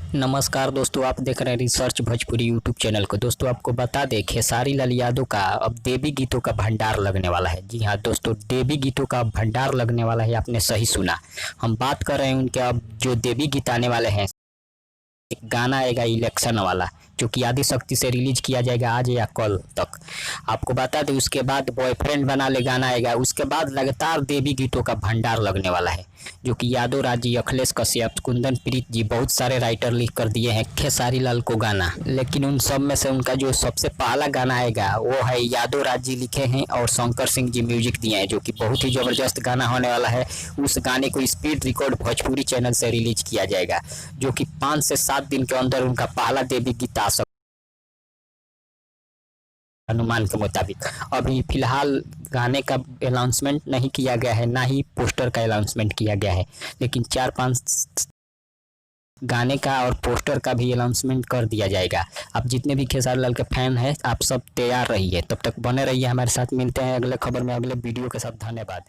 नमस्कार दोस्तों, आप देख रहे हैं रिसर्च भोजपुरी यूट्यूब चैनल को। दोस्तों आपको बता दें, खेसारी लाल यादव का अब देवी गीतों का भंडार लगने वाला है। जी हाँ दोस्तों, देवी गीतों का भंडार लगने वाला है, आपने सही सुना। हम बात कर रहे हैं उनके अब जो देवी गीत आने वाले हैं। एक गाना आएगा इलेक्शन वाला, जो कि आदि शक्ति से रिलीज किया जाएगा आज या कल तक। आपको बता दें, उसके बाद बॉयफ्रेंड बना ले गाना आएगा। उसके बाद लगातार देवी गीतों का भंडार लगने वाला है, जो कि यादव राज जी, अखिलेश कश्यप, कुंदन प्रीत जी, बहुत सारे राइटर लिख कर दिए हैं खेसारी लाल को गाना। लेकिन उन सब में से उनका जो सबसे पहला गाना आएगा वो है यादव राज जी लिखे हैं और शंकर सिंह जी म्यूजिक दिए हैं, जो कि बहुत ही जबरदस्त गाना होने वाला है। उस गाने को स्पीड रिकॉर्ड भोजपुरी चैनल से रिलीज किया जाएगा, जो कि 5 से 7 दिन के अंदर उनका पहला देवी गीत आ सकता अनुमान के मुताबिक। अभी फिलहाल गाने का अनाउंसमेंट नहीं किया गया है, ना ही पोस्टर का अनाउंसमेंट किया गया है। लेकिन 4-5 गाने का और पोस्टर का भी अनाउंसमेंट कर दिया जाएगा। अब जितने भी खेसारी लाल के फैन हैं, आप सब तैयार रहिए। तब तक बने रहिए हमारे साथ। मिलते हैं अगले खबर में, अगले वीडियो के साथ। धन्यवाद।